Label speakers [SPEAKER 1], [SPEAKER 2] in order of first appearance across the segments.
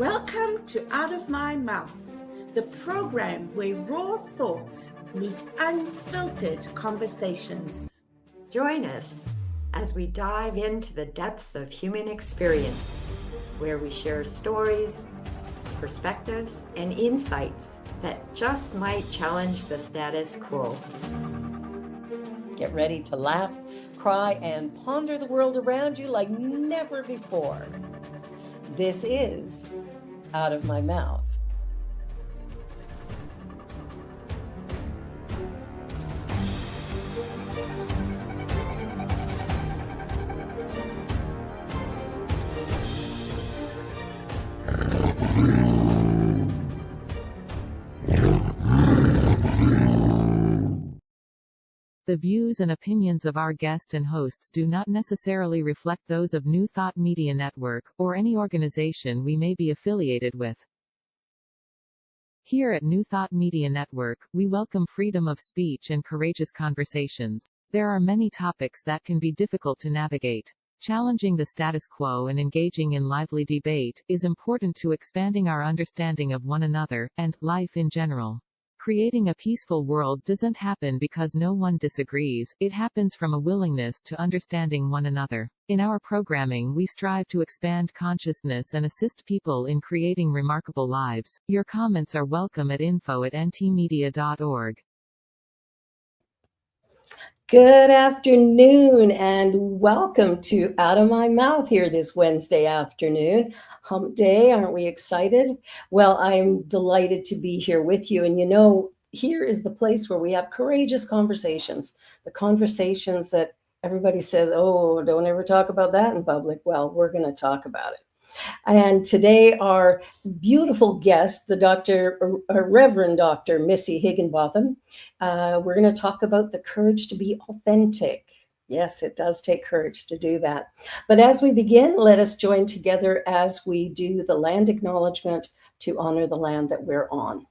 [SPEAKER 1] Welcome to Out of My Mouth, the program where raw thoughts meet unfiltered conversations.
[SPEAKER 2] Join us as we dive into the depths of human experience, where we share stories, perspectives, and insights that just might challenge the status quo.
[SPEAKER 3] Get ready to laugh, cry, and ponder the world around you like never before. This is Out of My Mouth.
[SPEAKER 4] The views and opinions of our guest and hosts do not necessarily reflect those of New Thought Media Network, or any organization we may be affiliated with. Here at New Thought Media Network, we welcome freedom of speech and courageous conversations. There are many topics that can be difficult to navigate. Challenging the status quo and engaging in lively debate is important to expanding our understanding of one another, and life in general. Creating a peaceful world doesn't happen because no one disagrees, it happens from a willingness to understanding one another. In our programming, we strive to expand consciousness and assist people in creating remarkable lives. Your comments are welcome at info@ntmedia.org.
[SPEAKER 3] Good afternoon and welcome to Out of My Mouth here this Wednesday afternoon. Hump day, aren't we excited? Well, I'm delighted to be here with you. And you know, here is the place where we have courageous conversations. The conversations that everybody says, oh, don't ever talk about that in public. Well, we're going to talk about it. And today our beautiful guest, the Reverend Dr. Missy Higginbotham, we're going to talk about the courage to be authentic. Yes, it does take courage to do that. But as we begin, let us join together as we do the land acknowledgement to honor the land that we're on.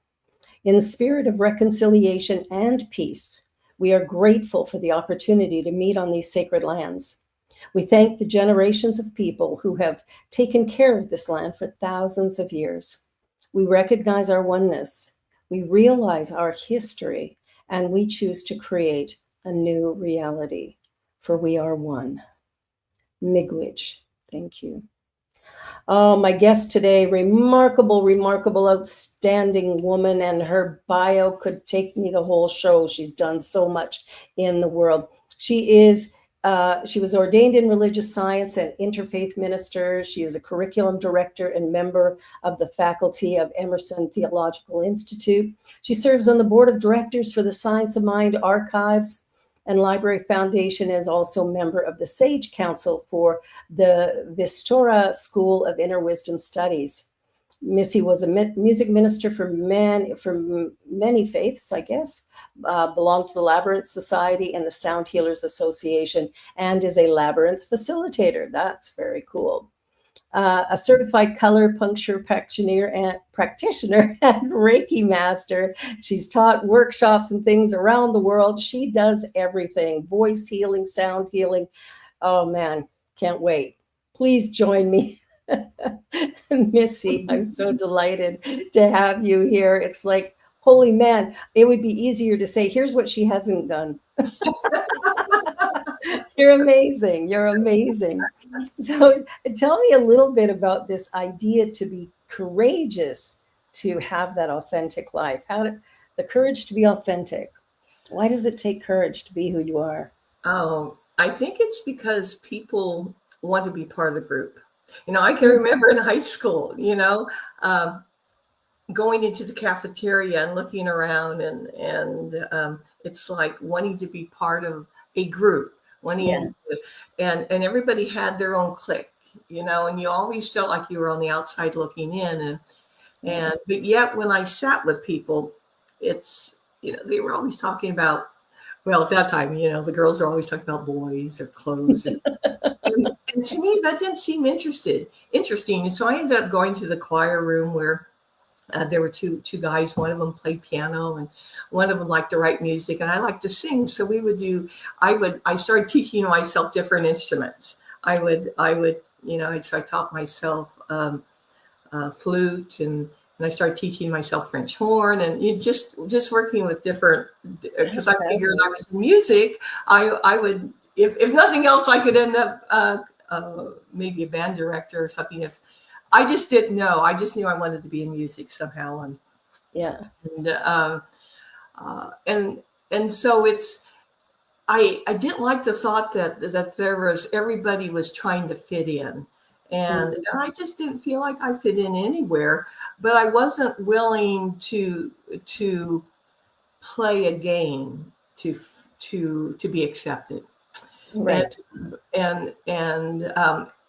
[SPEAKER 3] In the spirit of reconciliation and peace, we are grateful for the opportunity to meet on these sacred lands. We thank the generations of people who have taken care of this land for thousands of years. We recognize our oneness, we realize our history, and we choose to create a new reality, for we are one. Miigwech, thank you. Oh, my guest today, remarkable, outstanding woman, and her bio could take me the whole show. She's done so much in the world. She was ordained in religious science and interfaith minister. She is a curriculum director and member of the faculty of Emerson Theological Institute. She serves on the board of directors for the Science of Mind Archives and Library Foundation, is also a member of the Sage Council for the Vistara School of Inner Wisdom Studies. Missy was a music minister for many faiths, I guess, belonged to the Labyrinth Society and the Sound Healers Association, and is a Labyrinth facilitator. That's very cool. A certified color puncture practitioner and Reiki Master. She's taught workshops and things around the world. She does everything: voice healing, sound healing. Oh man, can't wait. Please join me. Missy, I'm so delighted to have you here. It's like, holy man, it would be easier to say, here's what she hasn't done. You're amazing. You're amazing. So tell me a little bit about this idea to be courageous, to have that authentic life. The courage to be authentic. Why does it take courage to be who you are?
[SPEAKER 5] Oh, I think it's because people want to be part of the group. You know, I can remember in high school, going into the cafeteria and looking around and it's like wanting to be part of a group, and everybody had their own clique, and you always felt like you were on the outside looking in. But yet when I sat with people, it's, they were always talking about, well, at that time, the girls are always talking about boys or clothes. And to me, that didn't seem interesting. And so I ended up going to the choir room where there were two guys. One of them played piano and one of them liked to write music, and I liked to sing. So I started teaching myself different instruments. So I taught myself flute, and I started teaching myself French horn, and just working with different, because I figured I was in music, I would, if nothing else, I could end up maybe a band director or something. If I just didn't know, I just knew I wanted to be in music somehow, and and so it's, I didn't like the thought that there was, everybody was trying to fit in. And I just didn't feel like I fit in anywhere, but I wasn't willing to play a game to be accepted.
[SPEAKER 3] Right.
[SPEAKER 5] And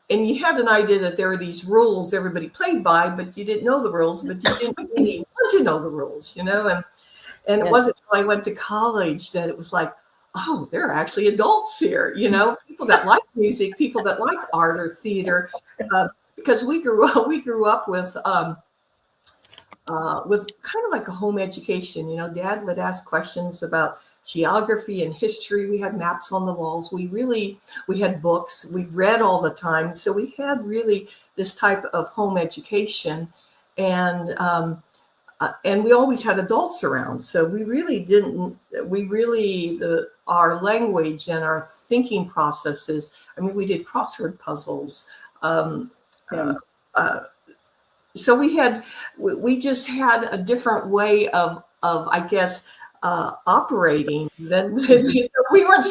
[SPEAKER 5] you had an idea that there were these rules everybody played by, but you didn't know the rules, but you didn't really want to know the rules, and it wasn't until I went to college that it was like, oh, there are actually adults here, people that like music, people that like art or theater, because we grew up with kind of like a home education. Dad would ask questions about geography and history. We had maps on the walls. We had books. We read all the time. So we had really this type of home education, and we always had adults around. So our language and our thinking processes, we did crossword puzzles. So we just had a different way of I guess, operating than we weren't,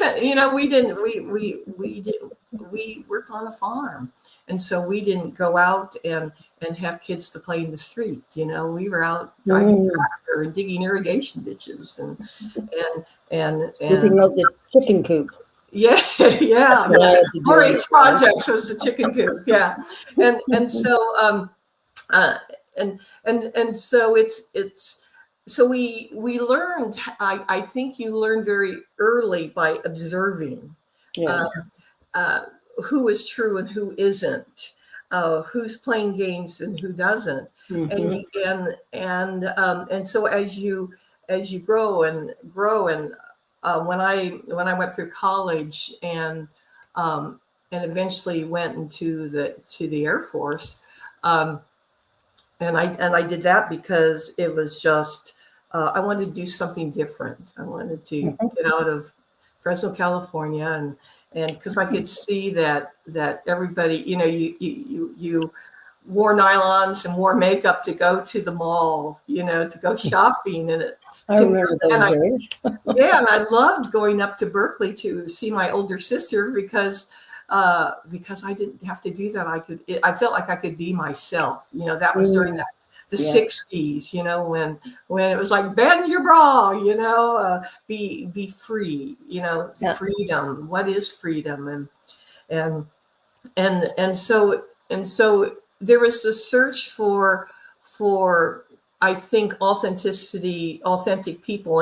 [SPEAKER 5] we worked on a farm. And so we didn't go out and have kids to play in the street. We were out driving tractor and digging irrigation ditches and
[SPEAKER 3] Using the chicken coop.
[SPEAKER 5] Yeah. One of projects was the chicken coop. Yeah. And so and so so we learned, I think you learn very early by observing who is true and who isn't, who's playing games and who doesn't. And so as you grow and when I went through college and eventually went into the Air Force, and I did that because it was just I wanted to do something different. I wanted to get out of Fresno, California, and because I could see that everybody, you wore nylons and wore makeup to go to the mall, to go shopping, and
[SPEAKER 3] I remember those days.
[SPEAKER 5] And I loved going up to Berkeley to see my older sister because I didn't have to do that. I felt like I could be myself. That was during the 60s, when it was like, bend your bra, be free, freedom. What is freedom? And so there was a search for I think authentic people,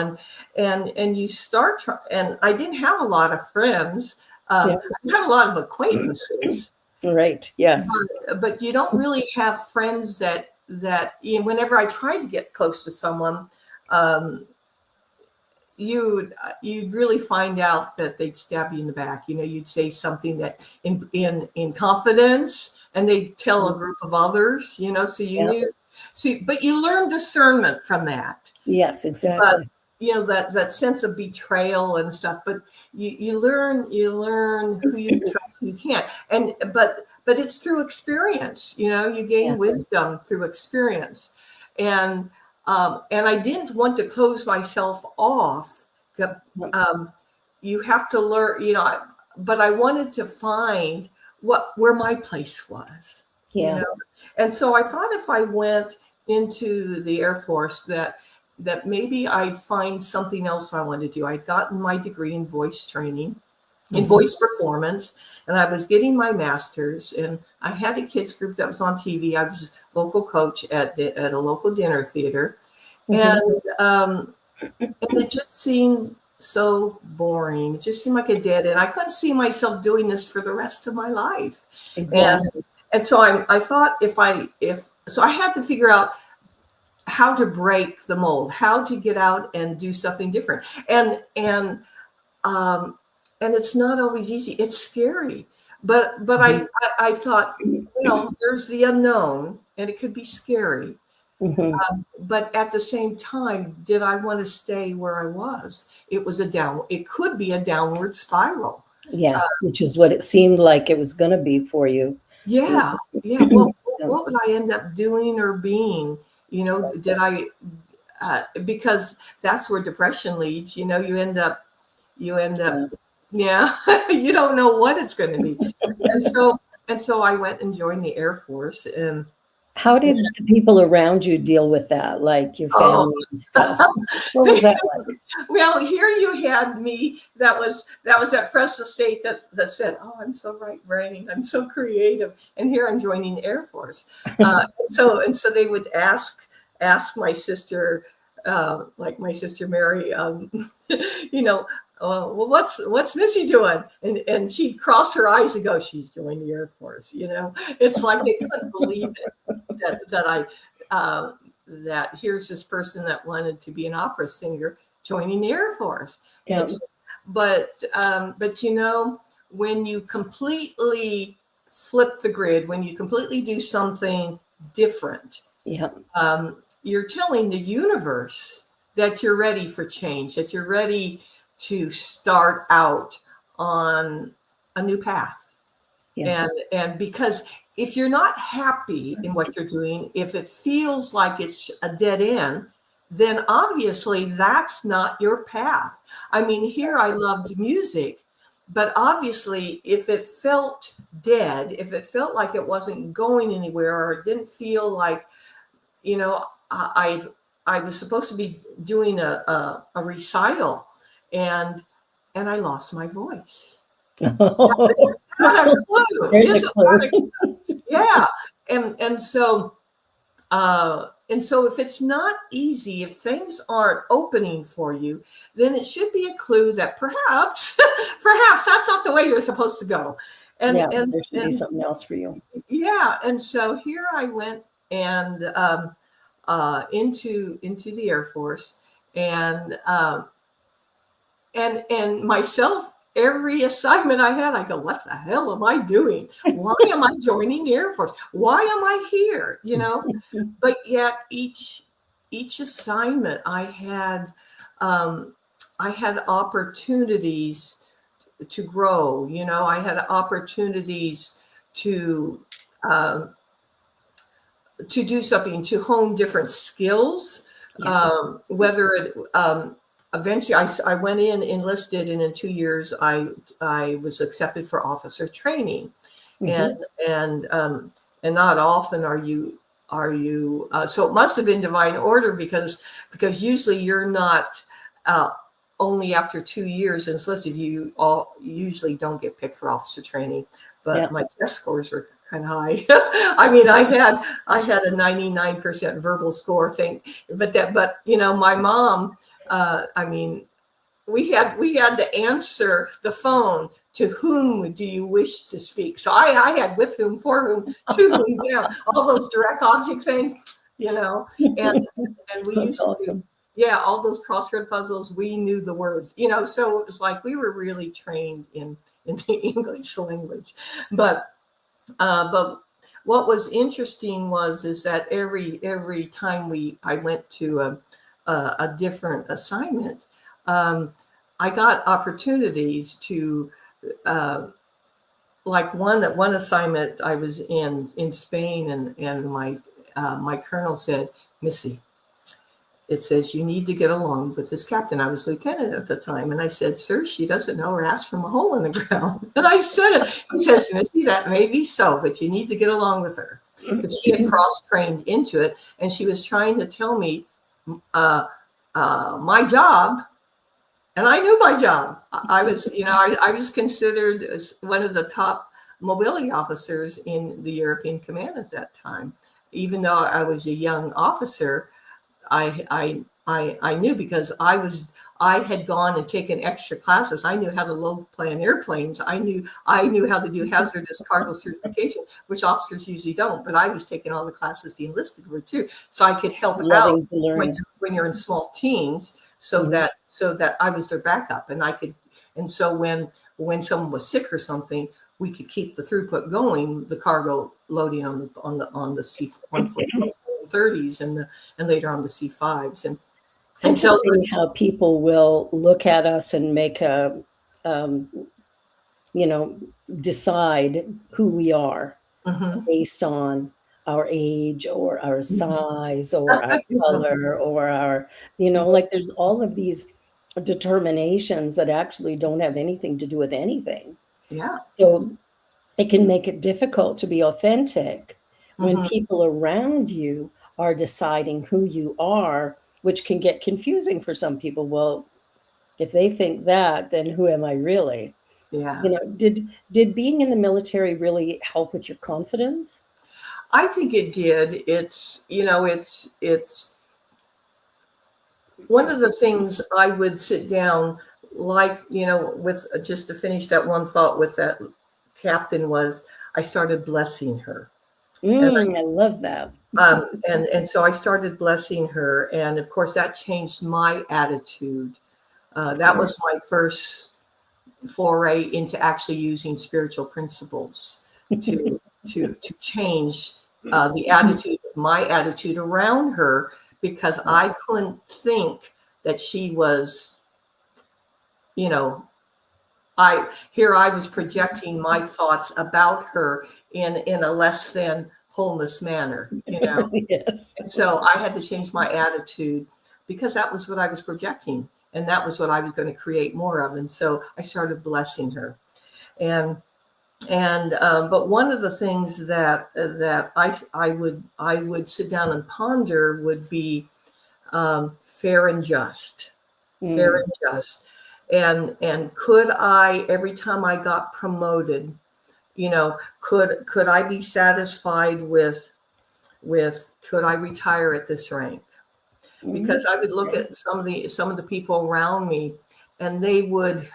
[SPEAKER 5] and you start and I didn't have a lot of friends. I had a lot of acquaintances.
[SPEAKER 3] Right. Yes.
[SPEAKER 5] But you don't really have friends that whenever I tried to get close to someone, you'd really find out that they'd stab you in the back. You'd say something that in confidence, and they'd tell a group of others. So you knew. But you learn discernment from that. Yes, exactly. But, that sense of betrayal and stuff. But you learn who you trust, who you can't. But it's through experience. You gain wisdom through experience. And I didn't want to close myself off. You have to learn. But I wanted to find where my place was. Yeah. And so I thought if I went into the Air Force that maybe I'd find something else I wanted to do. I'd gotten my degree in voice training, in voice performance, and I was getting my master's, and I had a kids group that was on TV. I was vocal coach at a local dinner theater. And it just seemed so boring. It just seemed like a dead end. I couldn't see myself doing this for the rest of my life. Exactly. And so I thought so I had to figure out how to break the mold, how to get out and do something different. And it's not always easy. It's scary. but I thought, there's the unknown, and it could be scary.
[SPEAKER 3] Mm-hmm.
[SPEAKER 5] But at the same time, did I want to stay where I was? It could be a downward spiral.
[SPEAKER 3] Yeah, which is what it seemed like it was going to be for you.
[SPEAKER 5] Yeah. Well, what would I end up doing or being? Did I? Because that's where depression leads. You end up. Yeah. You don't know what it's going to be, and so I went and joined the Air Force. And
[SPEAKER 3] how did the people around you deal with that, like your family and stuff? What was that like?
[SPEAKER 5] Well, here you had me. That was at Fresno State that said, "Oh, I'm so right-brained. I'm so creative," and here I'm joining the Air Force. So they would ask my sister, like my sister Mary, well, what's Missy doing? And she'd cross her eyes and go, "She's joined the Air Force." It's like they couldn't believe it that here's this person that wanted to be an opera singer joining the Air Force.
[SPEAKER 3] Yeah.
[SPEAKER 5] But when you completely flip the grid, when you completely do something different, you're telling the universe that you're ready for change, that you're ready to start out on a new path. Yeah. And because if you're not happy in what you're doing, if it feels like it's a dead end, then obviously that's not your path. I mean, here I loved music, but obviously if it felt dead, if it felt like it wasn't going anywhere, or it didn't feel like, I was supposed to be doing a recital, and I lost my voice. There's a clue. Yeah. And so if it's not easy, if things aren't opening for you, then it should be a clue that perhaps that's not the way you're supposed to go. And
[SPEAKER 3] there should be something else for you. Yeah.
[SPEAKER 5] And so here I went and into the Air Force, and myself, every assignment I had, I go, what the hell am I doing? Why am I joining the Air Force? Why am I here? But yet each assignment I had opportunities to grow. I had opportunities to do something, to hone different skills. Yes. Whether it eventually I went enlisted, and in 2 years I was accepted for officer training. Mm-hmm. And not often are you so it must have been divine order, because usually you're not only after 2 years enlisted, you usually don't get picked for officer training. But my test scores were kind of high. I mean, I had a 99% verbal score thing, but my mom, we had to answer the phone, to whom do you wish to speak? So I had with whom, for whom, to whom, all those direct object things, and we
[SPEAKER 3] That's
[SPEAKER 5] used
[SPEAKER 3] awesome.
[SPEAKER 5] to, all those crossword puzzles, we knew the words, so it was like we were really trained in the English language. But what was interesting is that every time I went to a different assignment, I got opportunities to, like one assignment I was in Spain, and my colonel said, "Missy, it says you need to get along with this captain." I was lieutenant at the time. And I said, "Sir, she doesn't know her ass from a hole in the ground." And I said it. He says, "Missy, that may be so, but you need to get along with her." Because she had cross-trained into it. And she was trying to tell me my job. And I knew my job. I was, I was considered as one of the top mobility officers in the European Command at that time. Even though I was a young officer, I knew, because I had gone and taken extra classes. I knew how to load plan airplanes. I knew how to do hazardous cargo certification, which officers usually don't. But I was taking all the classes the enlisted were too, so I could help out when you're in small teams, so that I was their backup, and I could. And so when someone was sick or something, we could keep the throughput going, the cargo loading on the C-130s and later on the C-5s.
[SPEAKER 3] It's interesting how people will look at us and make a, decide who we are based on our age or our size or our color or our, like there's all of these determinations that actually don't have anything to do with anything.
[SPEAKER 5] Yeah.
[SPEAKER 3] So it can make it difficult to be authentic when people around you are deciding who you are, which can get confusing for some people. Well, if they think that, then who am I really?
[SPEAKER 5] Yeah.
[SPEAKER 3] Did being in the military really help with your confidence?
[SPEAKER 5] I think it did. It's one of the things I would sit down, like, with just to finish that one thought with that captain was I started blessing her.
[SPEAKER 3] I love that.
[SPEAKER 5] And so I started blessing her. And of course, that changed my attitude. That was my first foray into actually using spiritual principles to change my attitude around her, because I couldn't think that she was, I was projecting my thoughts about her in a less than wholeness manner,
[SPEAKER 3] Yes.
[SPEAKER 5] And so I had to change my attitude, because that was what I was projecting, and that was what I was going to create more of. And so I started blessing her. But one of the things that I would sit down and ponder would be fair and just, and could I, every time I got promoted, could I be satisfied with could I retire at this rank? Because I would look at some of the people around me, and they weren't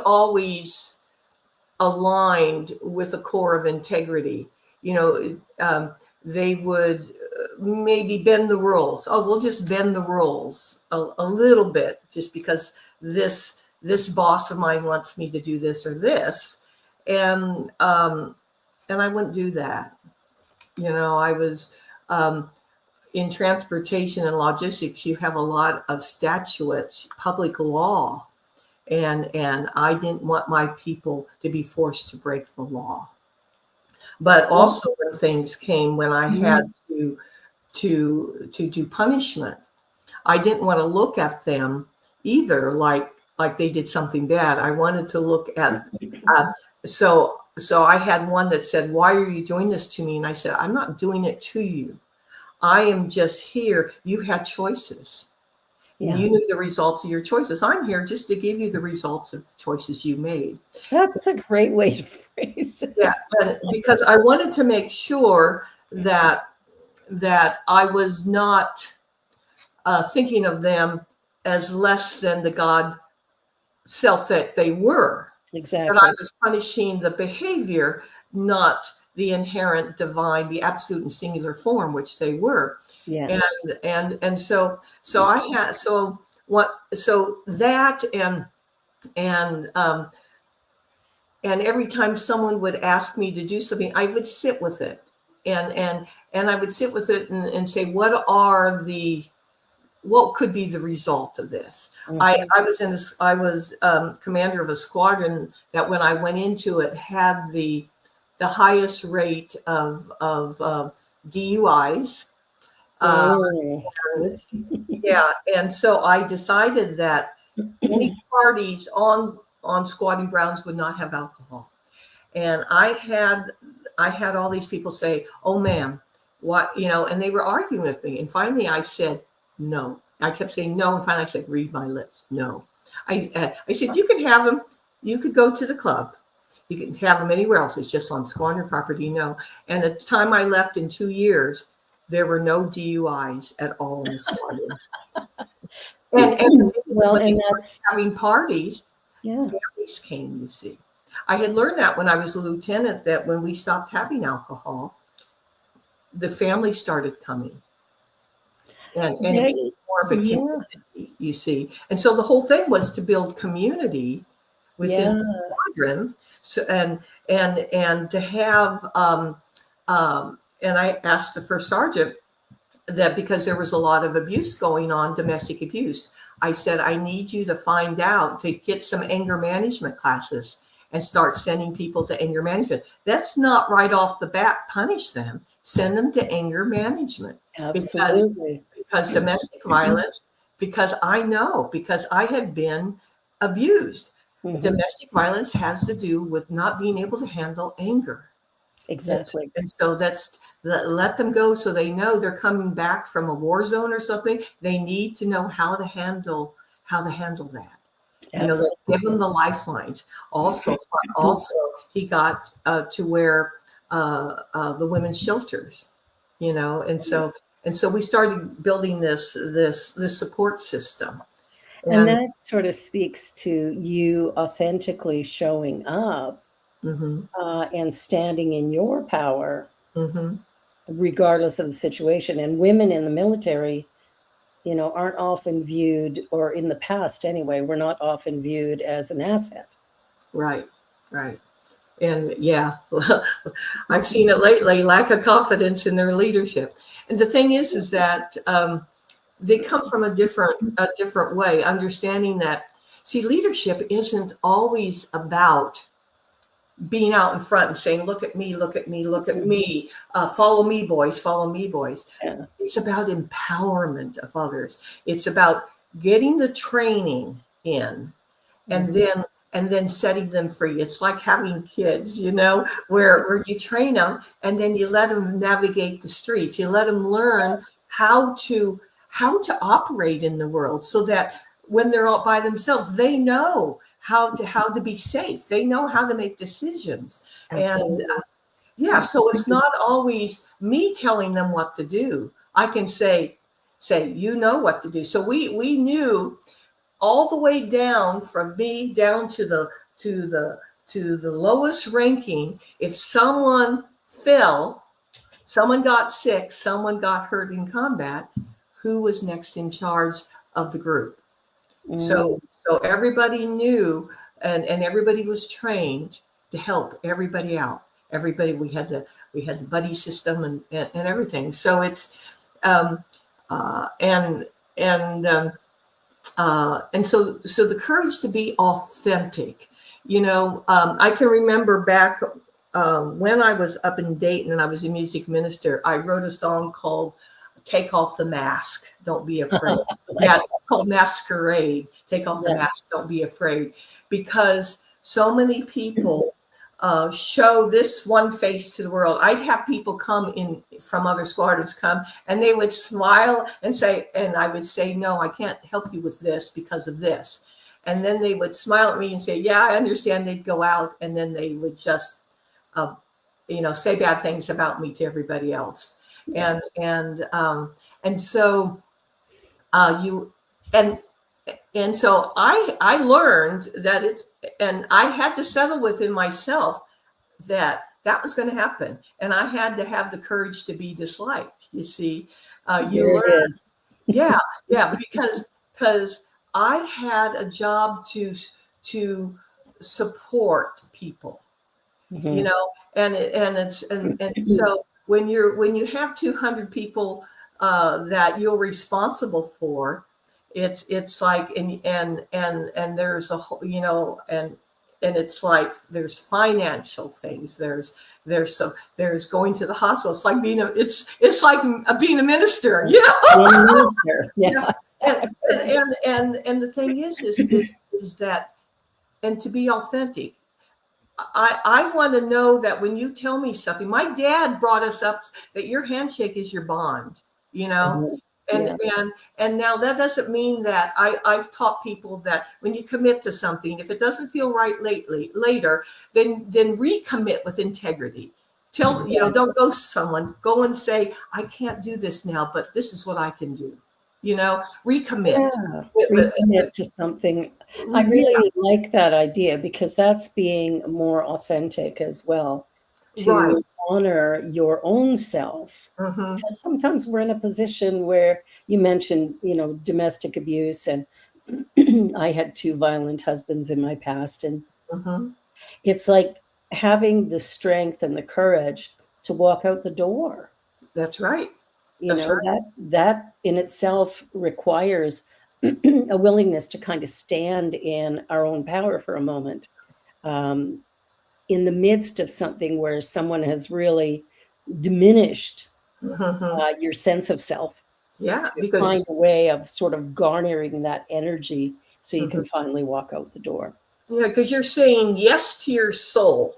[SPEAKER 5] always aligned with a core of integrity. They would maybe bend the rules. Oh, we'll just bend the rules a little bit, just because this boss of mine wants me to do this or this, and I wouldn't do that. I was in transportation and logistics. You have a lot of statutes, public law, and I didn't want my people to be forced to break the law. But also when things came, when I had to do punishment, I didn't want to look at them either like they did something bad. I wanted to look at so I had one that said, "Why are you doing this to me?" And I said, "I'm not doing it to you. I am just here. You had choices.
[SPEAKER 3] Yeah.
[SPEAKER 5] You knew the results of your choices. I'm here just to give you the results of the choices you made."
[SPEAKER 3] That's a great way to phrase it.
[SPEAKER 5] Yeah, because I wanted to make sure that I was not thinking of them as less than the God self that they were.
[SPEAKER 3] Exactly.
[SPEAKER 5] That I was punishing the behavior, not the inherent divine, the absolute and singular form, which they were.
[SPEAKER 3] Yeah.
[SPEAKER 5] And so I had that and every time someone would ask me to do something, I would sit with it, and I would sit with it and say, what could be the result of this? I was commander of a squadron that, when I went into it, had the highest rate of DUIs. And so I decided that any parties on Squadron Grounds would not have alcohol. And I had all these people say, "Oh, ma'am, what?" And they were arguing with me. And finally I said, "No." I kept saying no. And finally I said, "Read my lips. No." I said, "You can have them. You could go to the club. You can have them anywhere else. It's just on Squadron property, no." And at the time I left, in 2 years, there were no DUIs at all in the squadron. and that's having parties.
[SPEAKER 3] Yeah.
[SPEAKER 5] Families came, you see. I had learned that when I was a lieutenant, that when we stopped having alcohol, the family started coming. And it became more of a community, you see. And so the whole thing was to build community within the squadron. So and to have and I asked the first sergeant that, because there was a lot of abuse going on, domestic abuse, I said, I need you to find out, to get some anger management classes and start sending people to anger management. That's not right off the bat punish them. Send them to anger management.
[SPEAKER 3] Absolutely.
[SPEAKER 5] Because domestic violence, because I had been abused. Domestic violence has to do with not being able to handle anger.
[SPEAKER 3] Exactly.
[SPEAKER 5] And so let them go, so they know they're coming back from a war zone or something. They need to know how to handle that.
[SPEAKER 3] Absolutely.
[SPEAKER 5] Give them the lifelines. Also, he got to where the women's shelters, and so we started building this support system.
[SPEAKER 3] And that sort of speaks to you authentically showing up and standing in your power, regardless of the situation. And women in the military, aren't often viewed, or in the past anyway, were not often viewed as an asset.
[SPEAKER 5] Right. And yeah, I've seen it lately, lack of confidence in their leadership. And the thing is that they come from a different way, understanding that, see, leadership isn't always about being out in front and saying, look at me, look at me, look at me, follow me, boys, follow me, boys.
[SPEAKER 3] Yeah.
[SPEAKER 5] It's about empowerment of others. It's about getting the training in and then setting them free. It's like having kids, where you train them and then you let them navigate the streets. You let them learn how to operate in the world, so that when they're all by themselves, they know how to be safe. They know how to make decisions. Absolutely. And so it's not always me telling them what to do. I can say, you know what to do. So we knew all the way down, from me down to the lowest ranking. If someone fell, someone got sick, someone got hurt in combat, who was next in charge of the group? So everybody knew, and everybody was trained to help everybody out. Everybody, we had the buddy system and everything. So it's and so the courage to be authentic. I can remember back when I was up in Dayton and I was a music minister. I wrote a song called "Take Off the Mask, Don't Be Afraid." Yeah, it's called Masquerade. Take off the mask, don't be afraid, because so many people show this one face to the world. I'd have people come in from other squadrons come, and they would smile and say, and I would say, no, I can't help you with this because of this. And then they would smile at me and say, yeah, I understand. They'd go out, and then they would just, say bad things about me to everybody else. And so so I learned that and I had to settle within myself that was going to happen, and I had to have the courage to be disliked. You see, you learn, because I had a job to support people, and so when you have 200 people that you're responsible for, it's like and there's a whole, and it's like there's financial things, there's going to the hospital. It's like being being a minister,
[SPEAKER 3] Being a minister, yeah.
[SPEAKER 5] And the thing is that, and to be authentic, I want to know that when you tell me something, my dad brought us up that your handshake is your bond, And now that doesn't mean that I've taught people that when you commit to something, if it doesn't feel right later, then recommit with integrity. Don't ghost someone. Go and say, I can't do this now, but this is what I can do. Recommit.
[SPEAKER 3] Recommit to something. I really like that idea, because that's being more authentic as well, to honor your own self. Because sometimes we're in a position where you mentioned, domestic abuse, and I had 2 violent husbands in my past, and
[SPEAKER 5] Mhm.
[SPEAKER 3] it's like having the strength and the courage to walk out the door.
[SPEAKER 5] That's right.
[SPEAKER 3] You
[SPEAKER 5] That's
[SPEAKER 3] know,
[SPEAKER 5] right.
[SPEAKER 3] that in itself requires a willingness to kind of stand in our own power for a moment, in the midst of something where someone has really diminished
[SPEAKER 5] Mhm.
[SPEAKER 3] your sense of self,
[SPEAKER 5] Yeah,
[SPEAKER 3] to
[SPEAKER 5] because
[SPEAKER 3] find a way of sort of garnering that energy so you
[SPEAKER 5] mhm.
[SPEAKER 3] can finally walk out the door.
[SPEAKER 5] Yeah, because you're saying yes to your soul.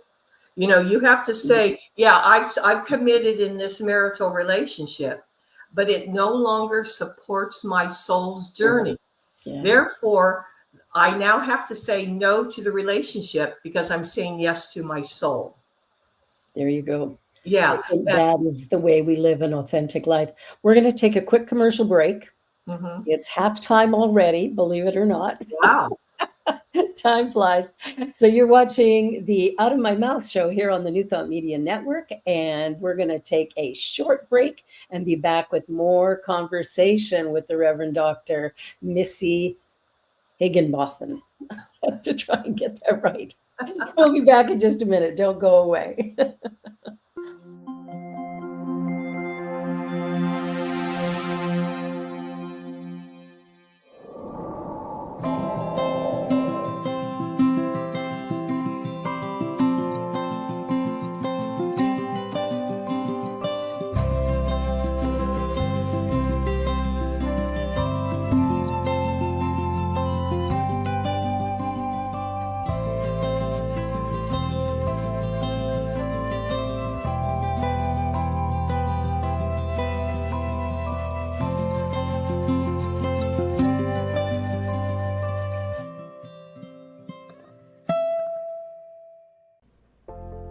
[SPEAKER 5] You know, you have to say, yeah, I've committed in this marital relationship, but it no longer supports my soul's journey.
[SPEAKER 3] Yeah,
[SPEAKER 5] Therefore, I now have to say no to the relationship because I'm saying yes to my soul.
[SPEAKER 3] there you go. I
[SPEAKER 5] Yeah.
[SPEAKER 3] think
[SPEAKER 5] And,
[SPEAKER 3] that is the way we live an authentic life. We're going to take a quick commercial break.
[SPEAKER 5] mhm.
[SPEAKER 3] It's halftime already, believe it or not.
[SPEAKER 5] Wow.
[SPEAKER 3] Time flies. So you're watching the Out of My Mouth show here on the New Thought Media Network, and we're going to take a short break and be back with more conversation with the Reverend Dr. Missy Higginbotham. To try and get that right. We'll be back in just a minute. Don't go away.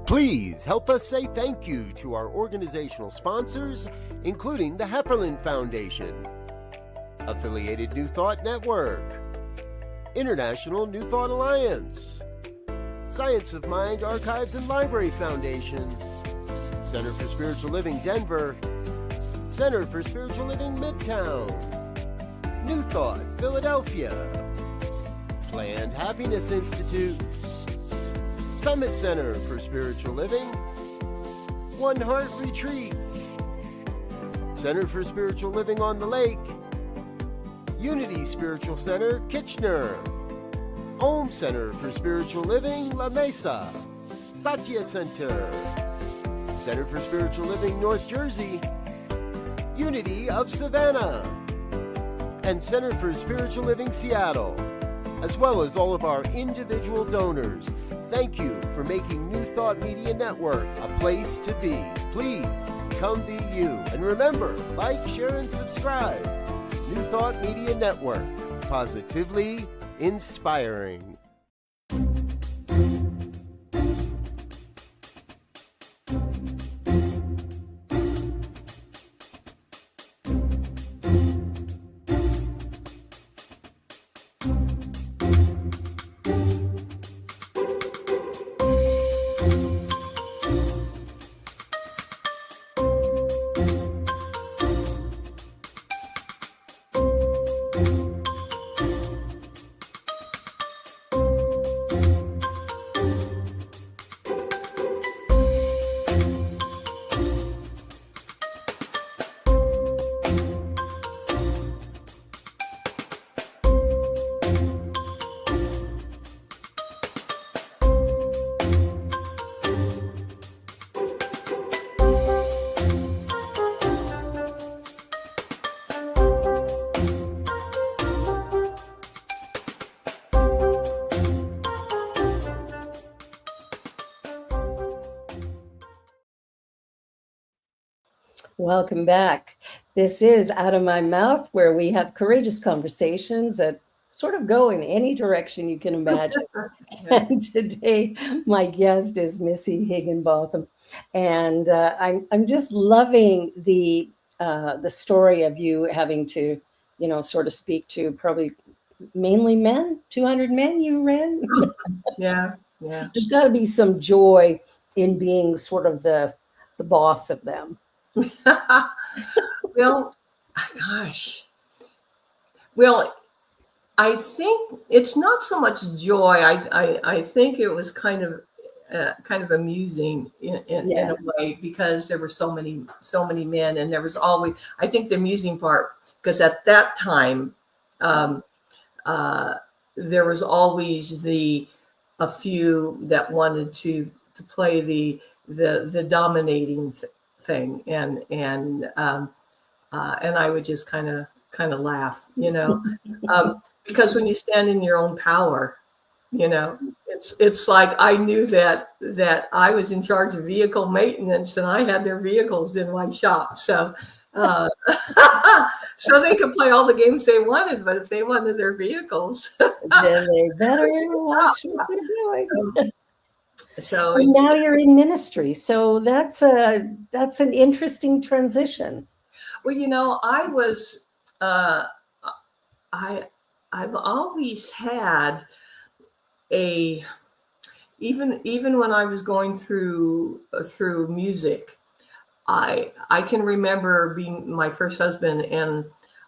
[SPEAKER 6] Please help us say thank you to our organizational sponsors, including the Hepperlin Foundation, Affiliated New Thought Network, International New Thought Alliance, Science of Mind Archives and Library Foundation, Center for Spiritual Living Denver, Center for Spiritual Living Midtown, New Thought Philadelphia, Planned Happiness Institute, Summit Center for Spiritual Living, One Heart Retreats, Center for Spiritual Living on the Lake, Unity Spiritual Center, Kitchener, Om Center for Spiritual Living, La Mesa, Satya Center, Center for Spiritual Living, North Jersey, Unity of Savannah, and Center for Spiritual Living, Seattle, as well as all of our individual donors. Thank you for making New Thought Media Network a place to be. Please come be you. And remember, like, share, and subscribe. New Thought Media Network, positively inspiring.
[SPEAKER 3] Welcome back. This is Out of My Mouth, where we have courageous conversations that sort of go in any direction you can imagine. And today, my guest is Missy Higginbotham, and I'm just loving the story of you having to, sort of speak to probably mainly men, 200 men you ran.
[SPEAKER 5] Yeah. Yeah.
[SPEAKER 3] There's got to be some joy in being sort of the boss of them.
[SPEAKER 5] Well, gosh. Well, I think it's not so much joy. I think it was kind of amusing in a way, because there were so many men, and there was always, I think the amusing part, because at that time there was always a few that wanted to play the dominating thing, and I would just kind of laugh, because when you stand in your own power, it's like I knew that I was in charge of vehicle maintenance, and I had their vehicles in my shop, so so they could play all the games they wanted, but if they wanted their vehicles,
[SPEAKER 3] then they better watch what they're doing.
[SPEAKER 5] So
[SPEAKER 3] and now you're in ministry, so that's an interesting transition.
[SPEAKER 5] Well, I was I've always had even when I was going through music, I can remember being my first husband, and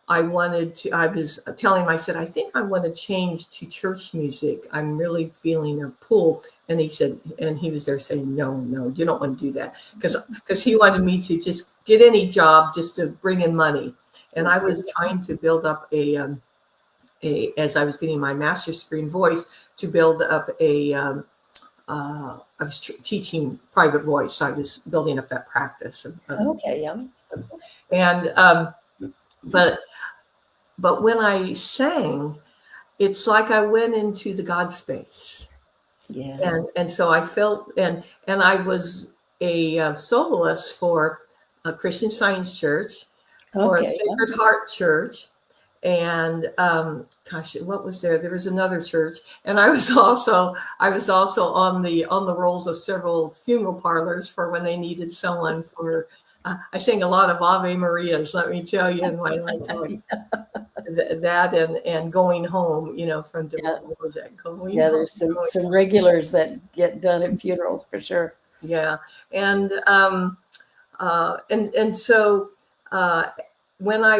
[SPEAKER 5] I was telling him, I said, I think I want to change to church music. I'm really feeling a pull. And he said, and he was there saying, no, you don't want to do that. Because he wanted me to just get any job just to bring in money. And I was trying to build up as I was getting my master's degree in voice, to build up I was teaching private voice. So I was building up that practice. And, but when I sang, it's like I went into the God space.
[SPEAKER 3] Yeah.
[SPEAKER 5] And so I felt, and I was a soloist for a Christian Science Church, for a Sacred Heart Church, and what was there? There was another church, and I was also on the rolls of several funeral parlors for when they needed someone for. I sang a lot of Ave Marias, let me tell you, in my lifetime. That and going home, from going.
[SPEAKER 3] Yeah, there's some regulars that get done at funerals for sure.
[SPEAKER 5] Yeah, and so when I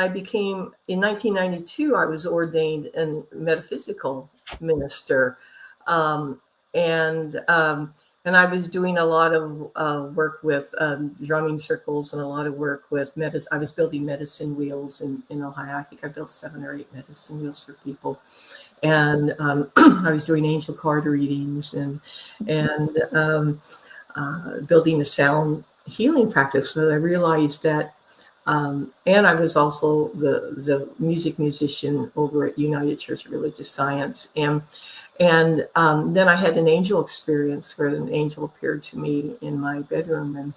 [SPEAKER 5] became, in 1992, I was ordained a metaphysical minister, and I was doing a lot of work with drumming circles, and a lot of work with I was building medicine wheels in Ohio. I think I built 7 or 8 medicine wheels for people. And I was doing angel card readings and building a sound healing practice. So I realized that, and I was also the musician over at United Church of Religious Science. And then I had an angel experience where an angel appeared to me in my bedroom and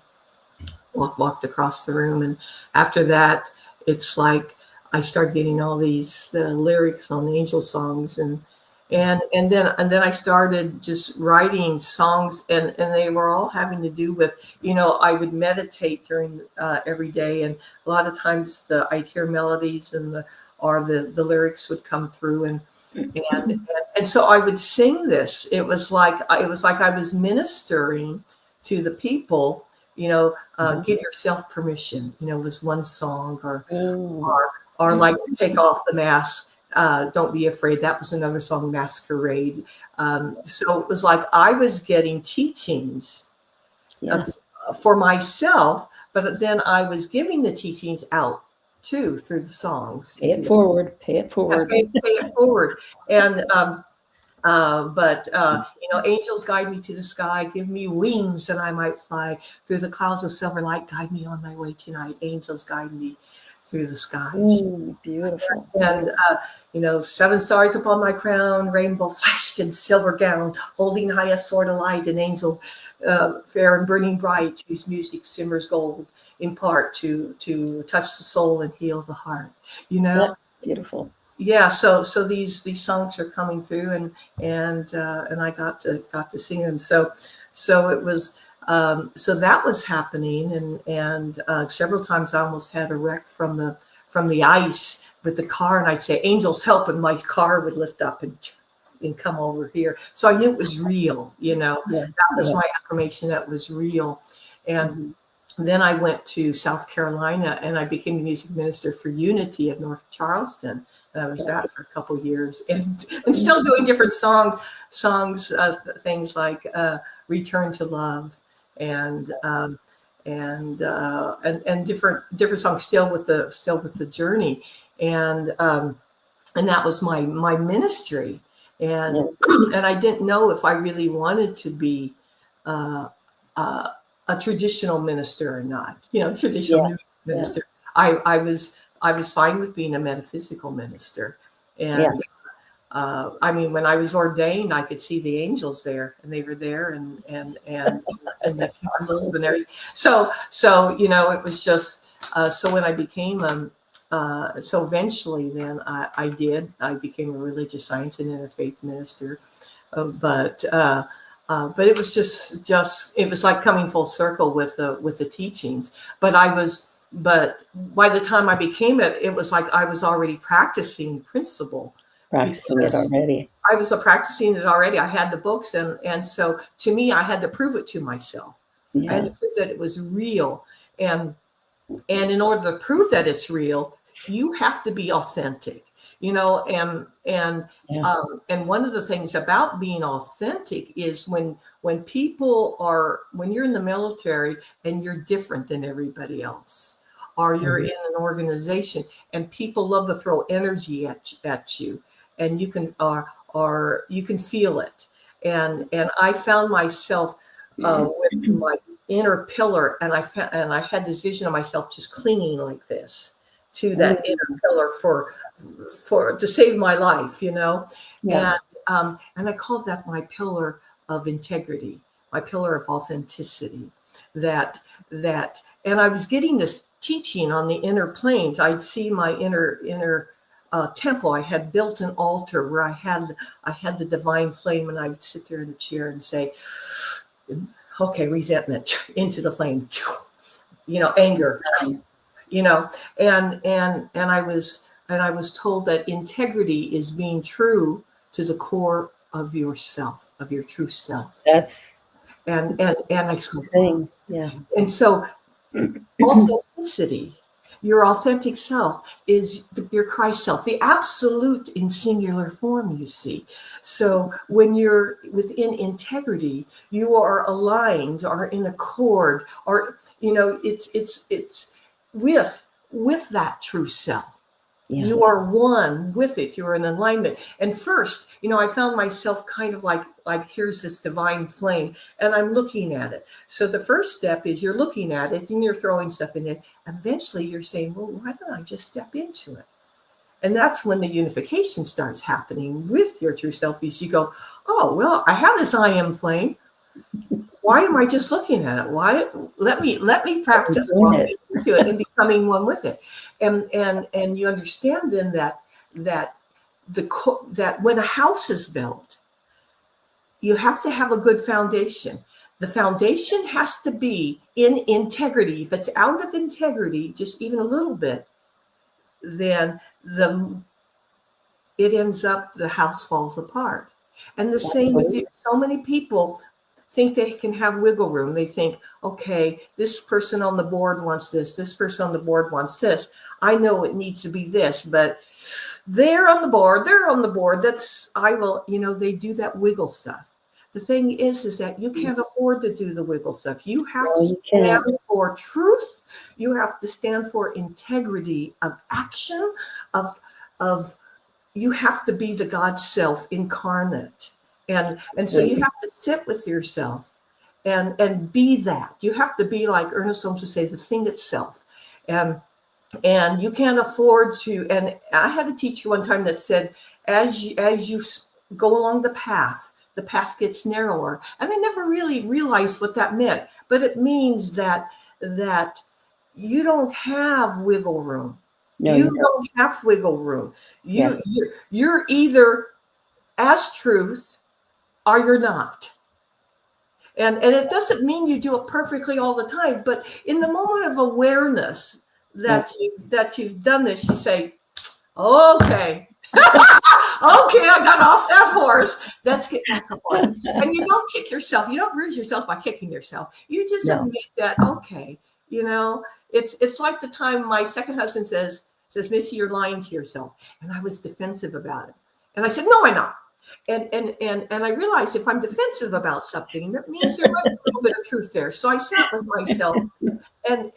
[SPEAKER 5] walked across the room. And after that, it's like I started getting all these lyrics on angel songs, and then I started just writing songs, and they were all having to do with, I would meditate during every day, and a lot of times I'd hear melodies and the lyrics would come through, and so I would sing this. It was like I was ministering to the people. Give yourself permission. Was one song, or like take off the mask. Don't be afraid. That was another song, Masquerade. So it was like I was getting teachings for myself, but then I was giving the teachings out too through the songs.
[SPEAKER 3] Pay it forward.
[SPEAKER 5] Yeah, pay it forward. And angels guide me to the sky, give me wings that I might fly through the clouds of silver light. Guide me on my way tonight. Angels guide me through the skies.
[SPEAKER 3] Ooh, beautiful.
[SPEAKER 5] And 7 stars upon my crown, rainbow flashed in silver gown, holding high a sword of light, an angel fair and burning bright, whose music simmers gold, in part to touch the soul and heal the heart.
[SPEAKER 3] That's beautiful.
[SPEAKER 5] Yeah, so these songs are coming through, and I got to sing them. So it was. So that was happening, and several times I almost had a wreck from the ice with the car, and I'd say, "Angels help," and my car would lift up and come over here. So I knew it was real. That was my affirmation that was real, and then I went to South Carolina and I became a music minister for Unity of North Charleston. And I was that for a couple of years, and still doing different songs, things like "Return to Love" and different songs, still with the journey, and that was my ministry, and I didn't know if I really wanted to be a traditional minister or not, traditional minister. I was fine with being a metaphysical minister. And I mean, when I was ordained, I could see the angels there, and they were there, and the candles and everything. So it was just so when I became so eventually then I became a religious science and interfaith minister, but it was just it was like coming full circle with the teachings. But by the time I became it was like I was already practicing principle.
[SPEAKER 3] Practicing it already.
[SPEAKER 5] I was practicing it already. I had the books, and so to me, I had to prove it to myself. I had to prove that it was real, and in order to prove that it's real, you have to be authentic. And one of the things about being authentic is when you're in the military and you're different than everybody else, or you're in an organization and people love to throw energy at you, and you can feel it. And I found myself with my inner pillar, and I had this vision of myself just clinging like this to that inner pillar for to save my life, and I call that my pillar of integrity, my pillar of authenticity. That and I was getting this teaching on the inner planes. I'd see my inner temple. I had built an altar where I had the divine flame, and I would sit there in the chair and say, okay, resentment into the flame, anger, and I was told that integrity is being true to the core of yourself, of your true self.
[SPEAKER 3] That's
[SPEAKER 5] and I
[SPEAKER 3] thing. Yeah.
[SPEAKER 5] And so authenticity, your authentic self, is your Christ self, the absolute in singular form, you see. So when you're within integrity, you are aligned, or in accord, or it's with that true self. Yeah. You are one with it. You're in alignment. And first, I found myself kind of like here's this divine flame, and I'm looking at it. So the first step is you're looking at it and you're throwing stuff in it. Eventually you're saying, well, why don't I just step into it? And that's when the unification starts happening with your true self. Is you go, oh, well, I have this I am flame. Why am I just looking at it? Why? Let me practice into it and becoming one with it. And you understand then that when a house is built, you have to have a good foundation. The foundation has to be in integrity. If it's out of integrity, just even a little bit, then it ends up, the house falls apart. And the same with you. So many people think they can have wiggle room. They think, okay, this person on the board wants this person on the board wants this. I know it needs to be this, but they're on the board, they do that wiggle stuff. The thing is that you can't afford to do the wiggle stuff. You have to stand for truth. You have to stand for integrity of action, of you have to be the God self incarnate. And so you have to sit with yourself and be that. You have to be, like Ernest Holmes would say, the thing itself. And you can't afford to. And I had a teacher one time that said, as you go along the path gets narrower. And I never really realized what that meant. But it means that you don't have wiggle room. No, you don't have wiggle room. You're either as truth, or you're not. And it doesn't mean you do it perfectly all the time, but in the moment of awareness that you've done this, you say, okay, I got off that horse. Let's get back up on it. And you don't kick yourself. You don't bruise yourself by kicking yourself. You just admit that, okay, You know, it's like the time my second husband says, Missy, you're lying to yourself. And I was defensive about it. And I said, no, I'm not. And I realized if I'm defensive about something, that means there might be a little bit of truth there. So I sat with myself and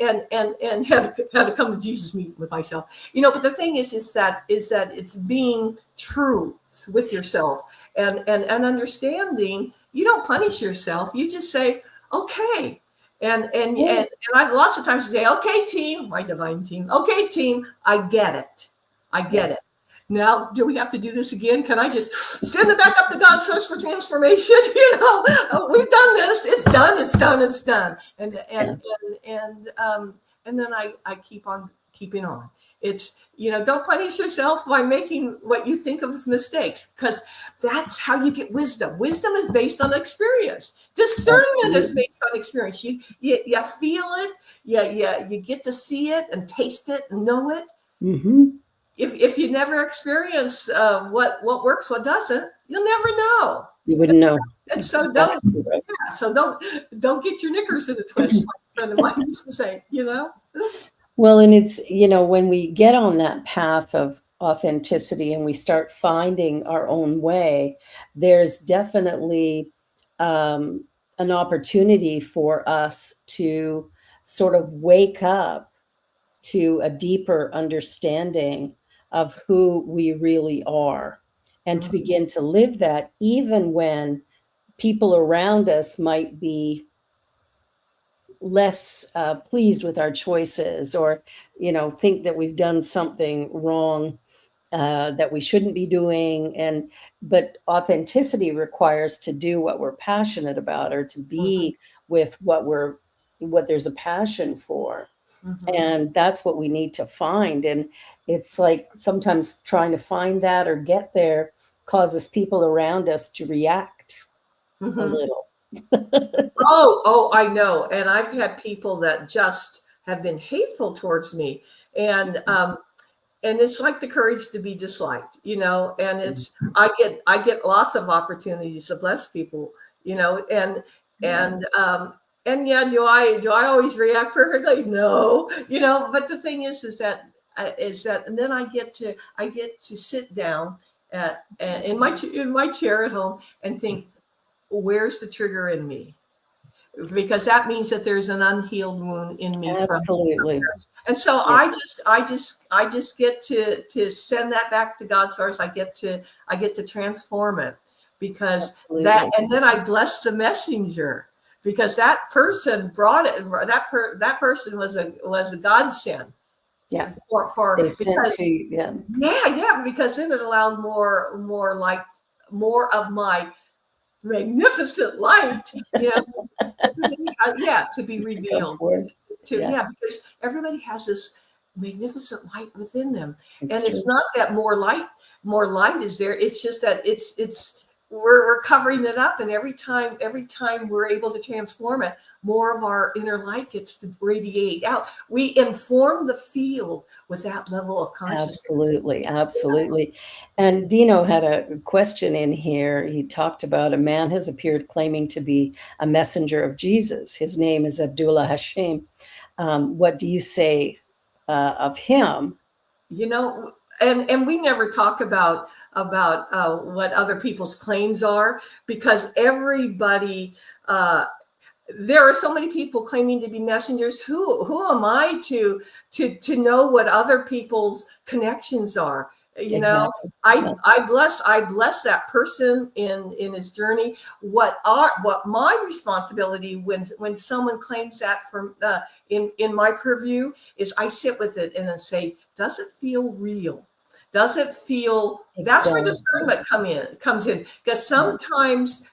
[SPEAKER 5] had to come to Jesus meeting with myself. You know, but the thing is that it's being true with yourself and understanding. You don't punish yourself. You just say, okay. And I lots of times say, okay, team, my divine team. Okay, team, I get it. I get it. Now, do we have to do this again? Can I just send it back up to God's source for transformation? You know, we've done this. It's done. It's done. It's done. And then I keep on keeping on. It's, you know, don't punish yourself by making what you think of as mistakes, because that's how you get wisdom. Wisdom is based on experience. Discernment is based on experience. You feel it. You get to see it and taste it and know it. Mm-hmm. If you never experience what works, what doesn't, you'll never know. You wouldn't know. And so don't get your knickers in a twist, like a friend of mine used to say, you know.
[SPEAKER 3] Well, and it's, you know, when we get on that path of authenticity and we start finding our own way, there's definitely an opportunity for us to sort of wake up to a deeper understanding of who we really are, and to begin to live that, even when people around us might be less pleased with our choices, or, you know, think that we've done something wrong that we shouldn't be doing. But authenticity requires to do what we're passionate about, or to be with what there's a passion for. And that's what we need to find. And it's like sometimes trying to find that or get there causes people around us to react a little.
[SPEAKER 5] Oh, I know. And I've had people that just have been hateful towards me. And it's like the courage to be disliked, you know, and it's, I get lots of opportunities to bless people, you know, and yeah, do I always react perfectly? No, you know, but the thing is that, and then I get to sit down in my chair at home and think, where's the trigger in me? Because that means that there's an unhealed wound in me.
[SPEAKER 3] Absolutely.
[SPEAKER 5] And so I just get to send that back to God's source. I get to transform it, because and then I bless the messenger, because that person brought it. That person was a godsend.
[SPEAKER 3] Yeah.
[SPEAKER 5] Because then it allowed more of my magnificent light, you know, to be revealed. Because everybody has this magnificent light within them. It's not that more light is there. It's just that we're covering it up, and every time we're able to transform it, more of our inner light gets to radiate out. We inform the field with that level of consciousness.
[SPEAKER 3] Absolutely. And Dino had a question in here. He talked about a man has appeared claiming to be a messenger of Jesus. His name is Abdullah Hashim. What do you say of him?
[SPEAKER 5] You know, and we never talk about what other people's claims are, because everybody, there are so many people claiming to be messengers. Who am I to know what other people's connections are? You know, I bless that person in his journey. What my responsibility when someone claims that from in my purview is, I sit with it and then say, does it feel real? Does it feel? That's where discernment comes in, because sometimes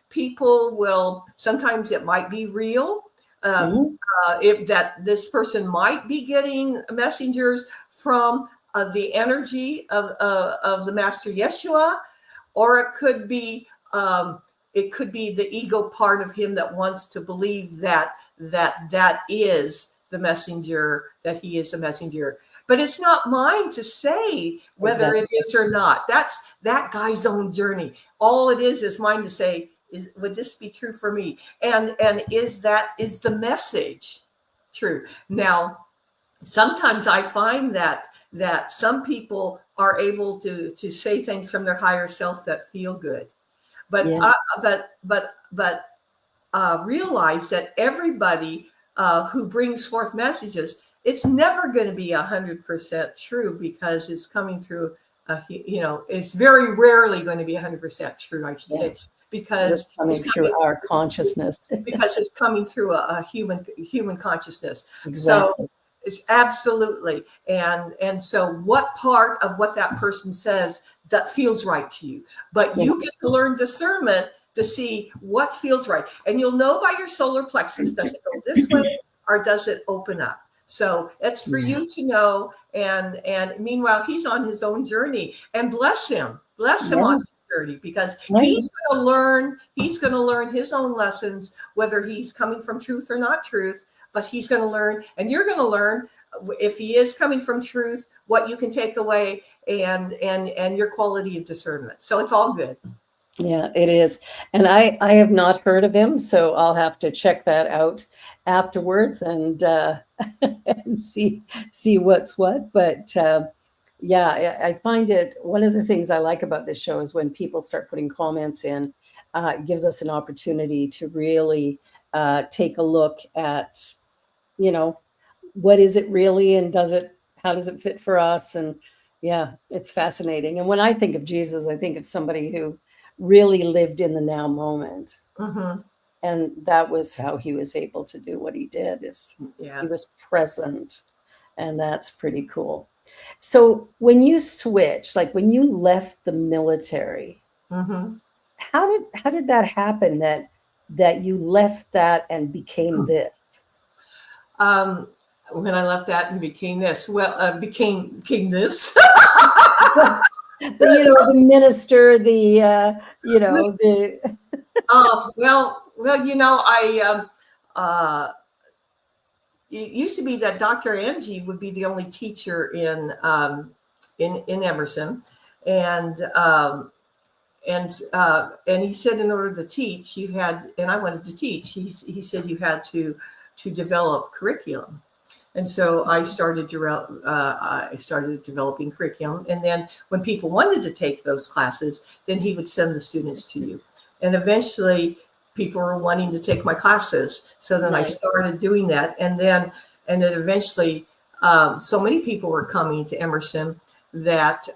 [SPEAKER 5] sometimes it might be real. If that this person might be getting messengers from the energy of the Master Yeshua, or it could be the ego part of him that wants to believe that is the messenger, that he is the messenger. But it's not mine to say whether it is or not. That's that guy's own journey. All it is mine to say, would this be true for me? And is the message true. Now, sometimes I find that some people are able to say things from their higher self that feel good, but
[SPEAKER 3] Yeah.
[SPEAKER 5] realize that everybody who brings forth messages, it's never going to be 100% true, because it's coming through. It's very rarely going to be 100% true, I should say, because
[SPEAKER 3] it's coming through our consciousness.
[SPEAKER 5] because it's coming through a human consciousness.
[SPEAKER 3] Exactly.
[SPEAKER 5] So it's absolutely. And so what part of what that person says that feels right to you, but you get to learn discernment to see what feels right. And you'll know by your solar plexus, does it go this way or does it open up? So it's for you to know. And meanwhile, he's on his own journey, and bless him on his journey, because he's going to learn his own lessons, whether he's coming from truth or not truth, but he's going to learn, and you're going to learn, if he is coming from truth, what you can take away, and your quality of discernment. So it's all good.
[SPEAKER 3] Yeah, it is. And I have not heard of him, so I'll have to check that out afterwards and and see what's what. But yeah, I find it, one of the things I like about this show is when people start putting comments in, it gives us an opportunity to really take a look at, what is it really, and how does it fit for us? And yeah, it's fascinating. And when I think of Jesus, I think of somebody who really lived in the now moment.
[SPEAKER 5] Mm-hmm.
[SPEAKER 3] And that was how he was able to do what he did, he was present. And that's pretty cool. So when you switched, like when you left the military,
[SPEAKER 5] mm-hmm.
[SPEAKER 3] how did that happen, that you left that and became this?
[SPEAKER 5] When I left that and became this, became this.
[SPEAKER 3] The minister,
[SPEAKER 5] Oh, well, it used to be that Dr. Angie would be the only teacher in Emerson, and he said in order to teach, you had, and I wanted to teach. He said you had to develop curriculum. And so I started developing curriculum. And then when people wanted to take those classes, then he would send the students to you. And eventually people were wanting to take my classes. So then I started doing that. And then eventually so many people were coming to Emerson that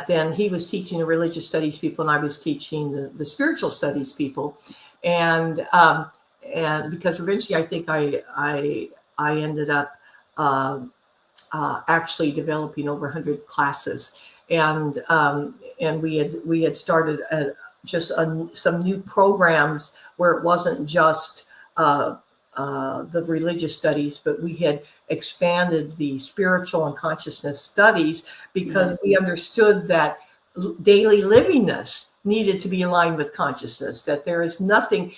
[SPEAKER 5] then he was teaching the religious studies people and I was teaching the spiritual studies people. And because eventually I think I ended up actually developing over 100 classes, and we had started some new programs where it wasn't just the religious studies, but we had expanded the spiritual and consciousness studies, because we understood that daily livingness needed to be aligned with consciousness, that there is nothing,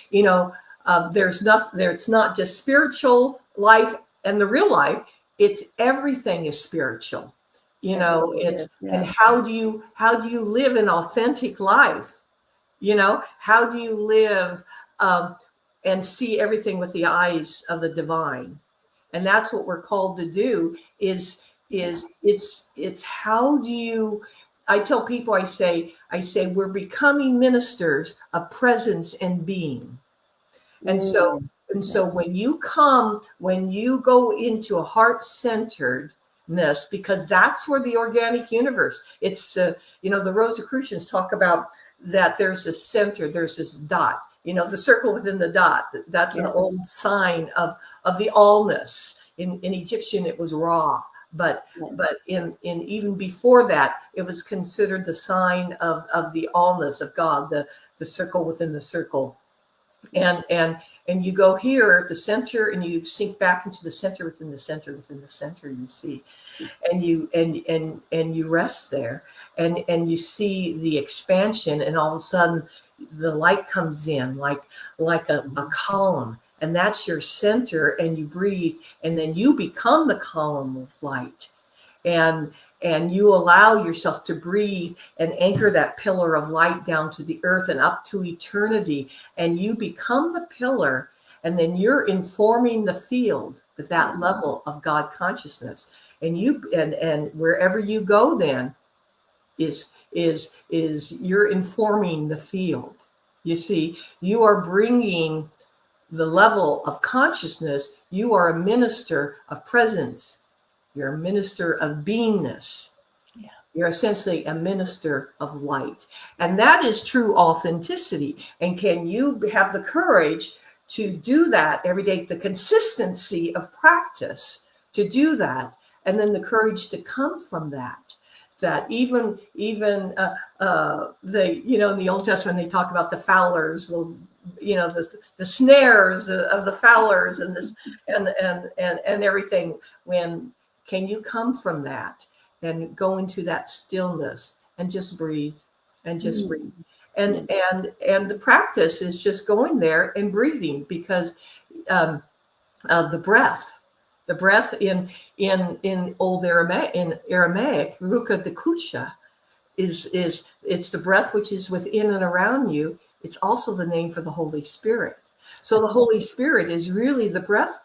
[SPEAKER 5] it's not just spiritual life and the real life, it's everything is spiritual, and how do you live an authentic life? How do you live and see everything with the eyes of the divine? And that's what we're called to do, is it's how do you, I tell people, I say we're becoming ministers of presence and being. And so when you go into a heart-centeredness, because that's where the organic universe, it's, the Rosicrucians talk about that there's this center, there's this dot, the circle within the dot, that's an old sign of the allness. In Egyptian, it was Ra, but in even before that, it was considered the sign of the allness of God, the circle within the circle. And you go here at the center, and you sink back into the center within the center within the center. You see, and you rest there, and you see the expansion, and all of a sudden, the light comes in like a column, and that's your center. And you breathe, and then you become the column of light, and you allow yourself to breathe and anchor that pillar of light down to the earth and up to eternity. And you become the pillar, And then you're informing the field with that level of God consciousness. And wherever you go then is you're informing the field. You see, you are bringing the level of consciousness. You are a minister of presence. You're a minister of beingness.
[SPEAKER 3] Yeah.
[SPEAKER 5] You're essentially a minister of light. And that is true authenticity. And can you have the courage to do that every day, the consistency of practice to do that, and then the courage to come from that. That even in the Old Testament, they talk about the fowlers, the snares of the fowlers and this and everything. When can you come from that and go into that stillness and just breathe and just breathe? And the practice is just going there and breathing, because of the breath. The breath in old Aramaic, ruka dekucha, it's the breath which is within and around you. It's also the name for the Holy Spirit. So the Holy Spirit is really the breath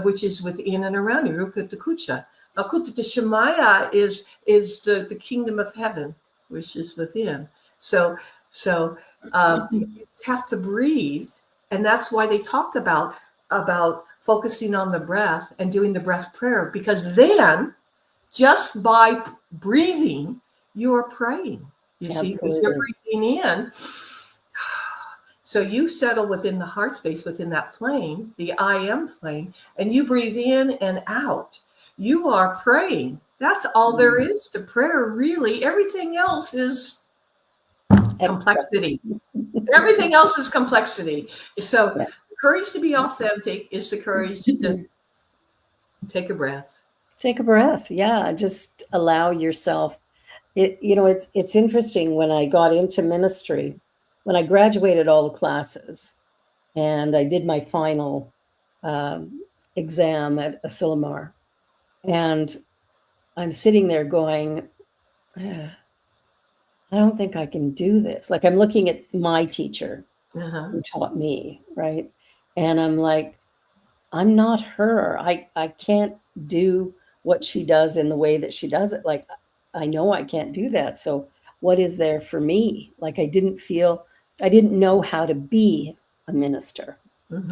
[SPEAKER 5] which is within and around you. Ruka dekucha. Now, Kuta Shemaya is the kingdom of heaven, which is within. So you just have to breathe, and that's why they talk about focusing on the breath and doing the breath prayer, because then just by breathing, you are praying. You see, because you're breathing in. So you settle within the heart space, within that flame, the I am flame, and you breathe in and out. You are praying. That's all there is to prayer, really. Everything else is complexity. Everything else is complexity. So the courage to be authentic is the courage to just take a breath.
[SPEAKER 3] Take a breath. Yeah. Just allow yourself. It's interesting. When I got into ministry, when I graduated all the classes and I did my final exam at Asilomar, and I'm sitting there going, I don't think I can do this. Like, I'm looking at my teacher who taught me, right? And I'm like, I'm not her. I can't do what she does in the way that she does it. Like, I know I can't do that. So what is there for me? Like, I didn't know how to be a minister.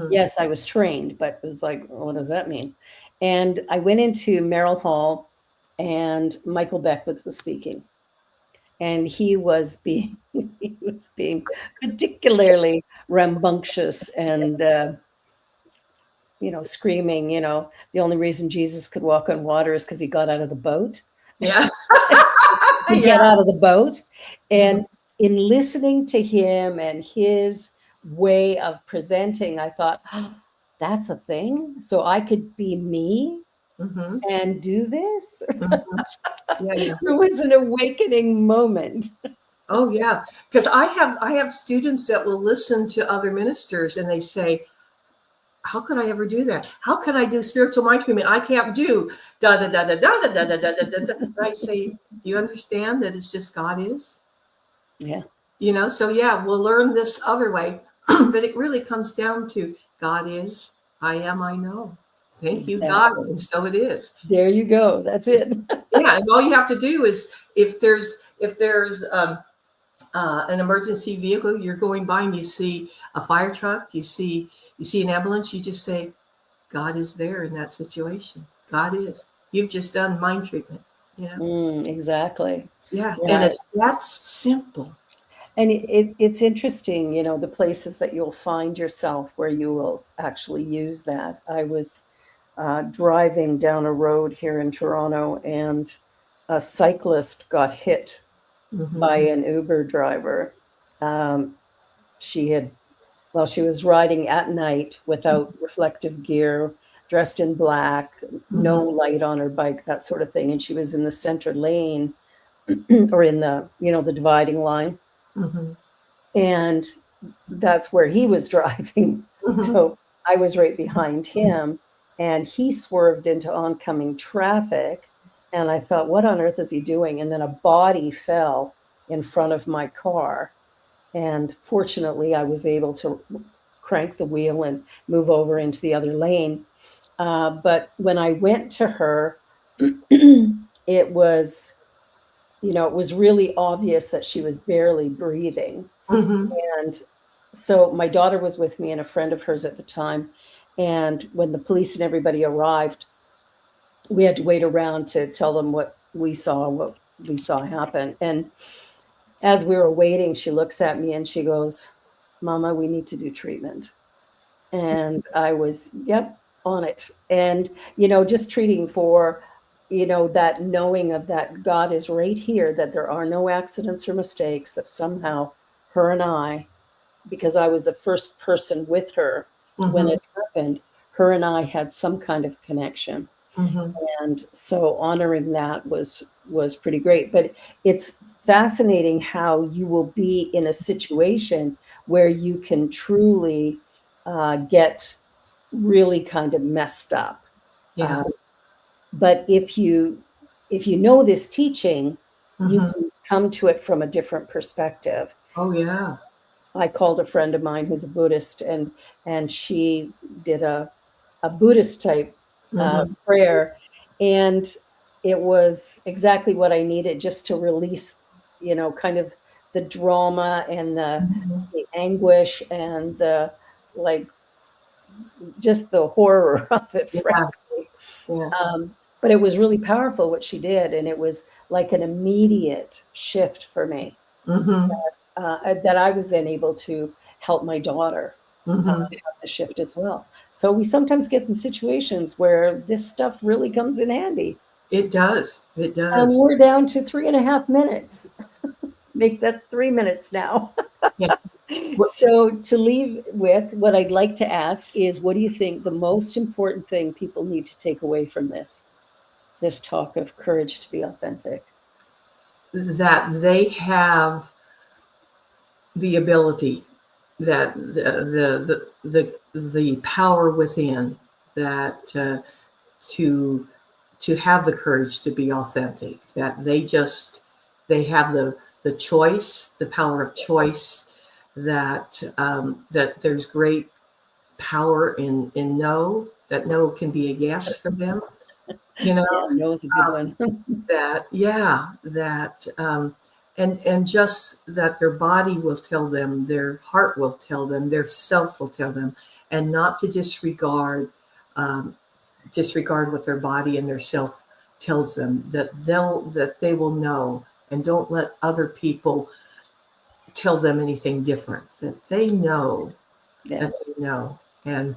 [SPEAKER 3] Yes, I was trained, but it was like, what does that mean? And I went into Merrill Hall, and Michael Beck was speaking. And he was being particularly rambunctious and screaming. The only reason Jesus could walk on water is because he got out of the boat.
[SPEAKER 5] Yeah.
[SPEAKER 3] He got out of the boat. And in listening to him and his way of presenting, I thought, that's a thing. So I could be me and do this. It was an awakening moment.
[SPEAKER 5] Oh yeah, because I have students that will listen to other ministers and they say, how could I ever do that? How can I do spiritual mind treatment? I can't do da da da da da da da da da da da. I say, do you understand that it's just God is?
[SPEAKER 3] Yeah.
[SPEAKER 5] So yeah, we'll learn this other way, but it really comes down to God is, I am, I know. Thank you, God, and so it is.
[SPEAKER 3] There you go. That's it.
[SPEAKER 5] Yeah, and all you have to do is, if there's an emergency vehicle, you're going by and you see a fire truck, you see an ambulance, you just say, God is there in that situation. God is. You've just done mind treatment.
[SPEAKER 3] Exactly.
[SPEAKER 5] Yeah, and that's simple.
[SPEAKER 3] And it's interesting, the places that you'll find yourself where you will actually use that. I was driving down a road here in Toronto, and a cyclist got hit by an Uber driver. She was riding at night without reflective gear, dressed in black, no light on her bike, that sort of thing. And she was in the center lane or in the dividing line. And that's where he was driving. So I was right behind him, and he swerved into oncoming traffic. And I thought, what on earth is he doing? And then a body fell in front of my car. And fortunately, I was able to crank the wheel and move over into the other lane. But when I went to her, it was, it was really obvious that she was barely breathing.
[SPEAKER 5] Mm-hmm.
[SPEAKER 3] And so my daughter was with me and a friend of hers at the time. And when the police and everybody arrived, we had to wait around to tell them what we saw happen. And as we were waiting, she looks at me and she goes, "Mama, we need to do treatment." And I was, yep, on it. And, just treating for, that knowing of that God is right here, that there are no accidents or mistakes, that somehow her and I, because I was the first person with her when
[SPEAKER 5] Mm-hmm.
[SPEAKER 3] it happened, her and I had some kind of connection.
[SPEAKER 5] Mm-hmm.
[SPEAKER 3] And so honoring that was pretty great. But it's fascinating how you will be in a situation where you can truly get really kind of messed up.
[SPEAKER 5] Yeah.
[SPEAKER 3] But if you know this teaching, you
[SPEAKER 5] Mm-hmm.
[SPEAKER 3] can come to it from a different perspective.
[SPEAKER 5] Oh, yeah.
[SPEAKER 3] I called a friend of mine who's a Buddhist, and she did a Buddhist type
[SPEAKER 5] Mm-hmm.
[SPEAKER 3] prayer, and it was exactly what I needed, just to release, kind of the drama and
[SPEAKER 5] Mm-hmm.
[SPEAKER 3] the anguish and the, like, just the horror of it,
[SPEAKER 5] Yeah.
[SPEAKER 3] frankly.
[SPEAKER 5] Yeah.
[SPEAKER 3] But it was really powerful what she did, and it was like an immediate shift for me,
[SPEAKER 5] Mm-hmm.
[SPEAKER 3] that I was then able to help my daughter
[SPEAKER 5] Mm-hmm.
[SPEAKER 3] have the shift as well. So we sometimes get in situations where this stuff really comes in handy.
[SPEAKER 5] It does. It
[SPEAKER 3] And
[SPEAKER 5] does.
[SPEAKER 3] we're down to 3.5 minutes. Make that 3 minutes now.
[SPEAKER 5] Yeah. Well,
[SPEAKER 3] So to leave with, what I'd like to ask is, what do you think the most important thing people need to take away from this talk of courage to be authentic?
[SPEAKER 5] that they have the ability, that the power within, that to have the courage to be authentic, that they have the choice, the power of choice, that that there's great power in no, that no can be a yes for them, you know.
[SPEAKER 3] Yeah, no is a good one.
[SPEAKER 5] That, yeah, that and just that their body will tell them, their heart will tell them, their self will tell them, and not to um, disregard what their body and their self tells them, that they will know, and don't let other people tell them anything different, that they know,
[SPEAKER 3] Yeah.
[SPEAKER 5] that they know. And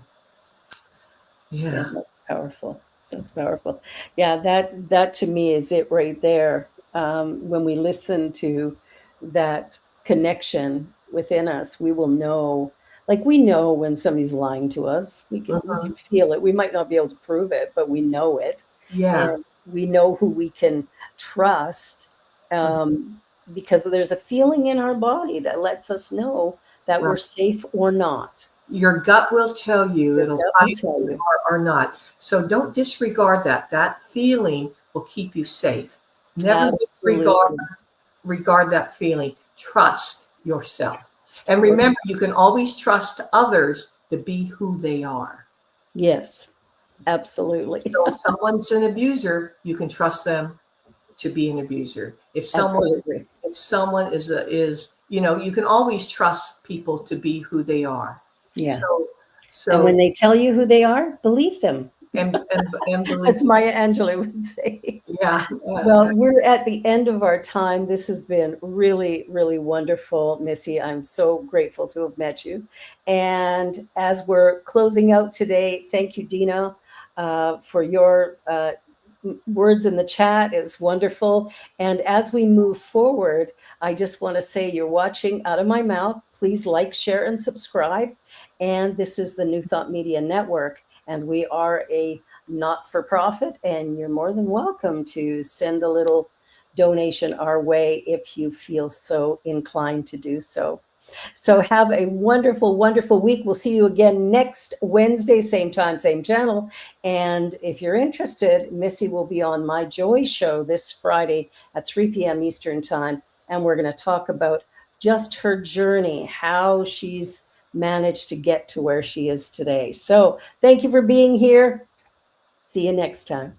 [SPEAKER 3] Yeah,
[SPEAKER 5] yeah.
[SPEAKER 3] that's powerful. That's powerful. Yeah, that to me is it right there. When we listen to that connection within us, we will know, like, we know when somebody's lying to us. We can
[SPEAKER 5] Mhm.
[SPEAKER 3] feel it. We might not be able to prove it, but we know it.
[SPEAKER 5] Yeah.
[SPEAKER 3] And we know who we can trust, um, because there's a feeling in our body that lets us know that we're
[SPEAKER 5] Right.
[SPEAKER 3] safe or not.
[SPEAKER 5] Your gut will tell you,
[SPEAKER 3] Your
[SPEAKER 5] it'll
[SPEAKER 3] gut
[SPEAKER 5] tell
[SPEAKER 3] will
[SPEAKER 5] you
[SPEAKER 3] tell
[SPEAKER 5] if you
[SPEAKER 3] you.
[SPEAKER 5] are or not. So don't disregard that. That feeling will keep you safe. Never
[SPEAKER 3] Absolutely.
[SPEAKER 5] regard that feeling. Trust yourself. And remember, you can always trust others to be who they are.
[SPEAKER 3] Yes, absolutely.
[SPEAKER 5] So if someone's an abuser, you can trust them to be an abuser.
[SPEAKER 3] Absolutely.
[SPEAKER 5] If someone is, you can always trust people to be who they are.
[SPEAKER 3] Yeah.
[SPEAKER 5] So
[SPEAKER 3] And when
[SPEAKER 5] so
[SPEAKER 3] they tell you who they are, believe them,
[SPEAKER 5] and believe,
[SPEAKER 3] as Maya Angelou would say.
[SPEAKER 5] yeah.
[SPEAKER 3] Well, we're at the end of our time. This has been really, really wonderful, Missy. I'm so grateful to have met you. And as we're closing out today, thank you, Dina, for your words in the chat. It's wonderful. And as we move forward, I just want to say, you're watching Out of My Mouth. Please like, share, and subscribe. And this is the New Thought Media Network, and we are a not-for-profit, and you're more than welcome to send a little donation our way if you feel so inclined to do so. So have a wonderful, wonderful week. We'll see you again next Wednesday, same time, same channel. And if you're interested, Missy will be on My Joy show this Friday at 3 p.m. Eastern time. And we're going to talk about just her journey, how she's managed to get to where she is today. So thank you for being here. See you next time.